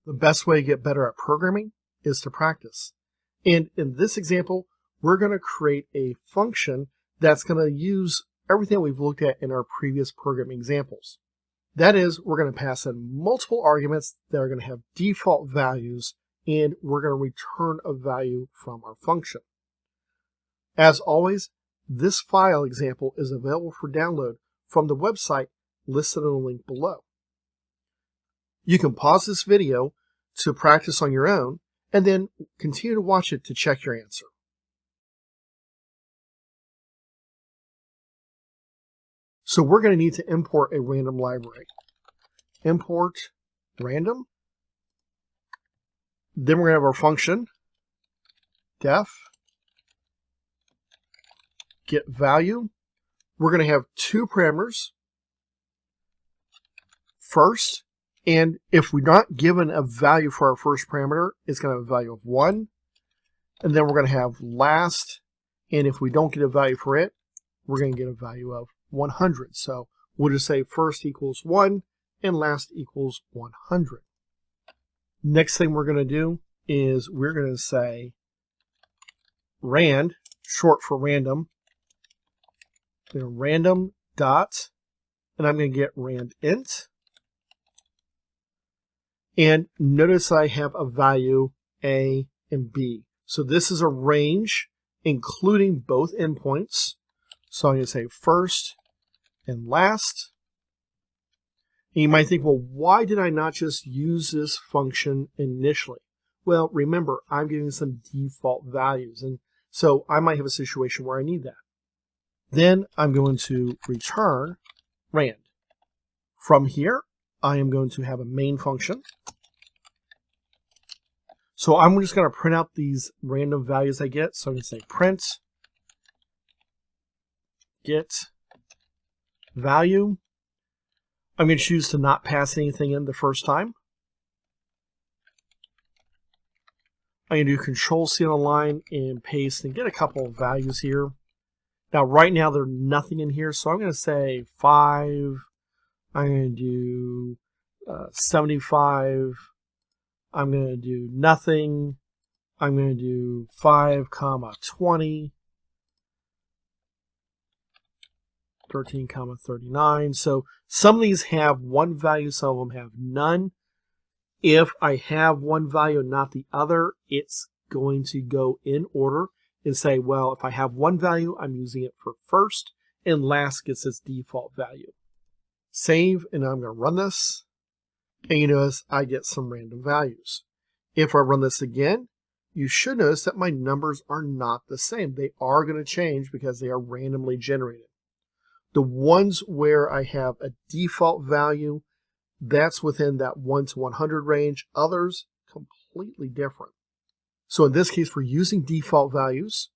The best way to get better at programming is to practice. And in this example, we're going to create a function that's going to use everything we've looked at in our previous programming examples. That is, we're going to pass in multiple arguments that are going to have default values, and we're going to return a value from our function. As always, this file example is available for download from the website listed in the link below. You can pause this video to practice on your own, and then continue to watch it to check your answer. So we're going to need to import a random library. Import random. Then we're going to have our function, def get value. We're going to have two parameters. First, and if we're not given a value for our first parameter, it's going to have a value of 1. And then we're going to have last, and if we don't get a value for it, we're going to get a value of 100. So we'll just say first equals 1 and last equals 100. Next thing we're going to do is we're going to say rand, short for random, random dot, and I'm going to get rand int. And notice I have a value A and B. So this is a range including both endpoints. So I'm going to say first and last. And you might think, well, why did I not just use this function initially? Well, remember, I'm giving some default values. And so I might have a situation where I need that. Then I'm going to return rand. From here, I am going to have a main function. So I'm just going to print out these random values I get. So I'm going to say print get value. I'm going to choose to not pass anything in the first time. I'm going to do Control-C on a line and paste and get a couple of values here. Now, right now, there's nothing in here, so I'm going to say 5. I'm going to do 75. I'm going to do nothing. I'm going to do 5, 20. 13, 39. So some of these have one value, some of them have none. If I have one value and not the other, it's going to go in order and say, well, if I have one value, I'm using it for first, and last gets its default value. Save, and I'm going to run this. And you notice I get some random values. If I run this again, you should notice that my numbers are not the same. They are going to change because they are randomly generated. The ones where I have a default value, that's within that 1 to 100 range. Others, completely different. So in this case, we're using default values.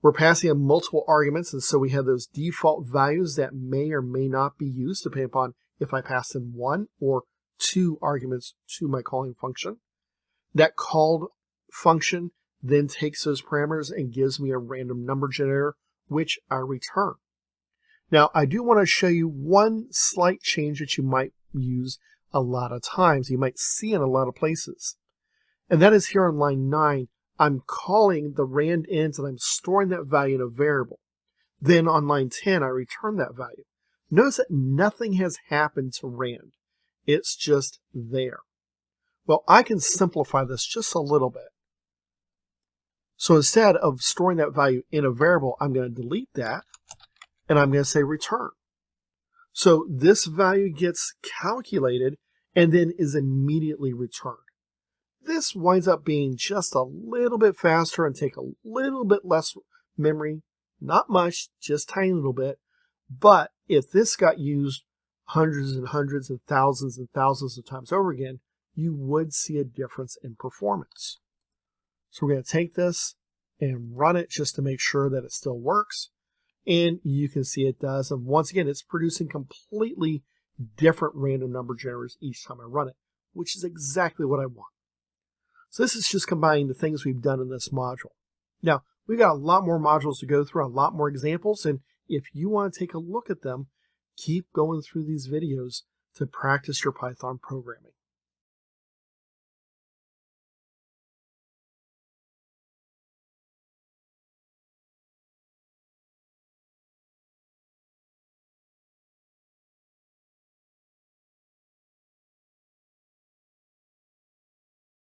We're passing in multiple arguments, and so we have those default values that may or may not be used, depending upon if I pass in 1 or 2 arguments to my calling function. That called function then takes those parameters and gives me a random number generator, which I return. Now, I do want to show you one slight change that you might use a lot of times. You might see in a lot of places. And that is here on line 9, I'm calling the rand int and I'm storing that value in a variable. Then on line 10, I return that value. Notice that nothing has happened to rand. It's just there. Well, I can simplify this just a little bit. So instead of storing that value in a variable, I'm going to delete that. And I'm going to say return. So this value gets calculated and then is immediately returned. This winds up being just a little bit faster and take a little bit less memory. Not much, just a tiny little bit. But if this got used hundreds and hundreds and thousands of times over again, you would see a difference in performance. So we're going to take this and run it just to make sure that it still works. And you can see it does. And once again, it's producing completely different random number generators each time I run it, which is exactly what I want. So this is just combining the things we've done in this module. Now, we've got a lot more modules to go through, a lot more examples. And if you want to take a look at them, keep going through these videos to practice your Python programming.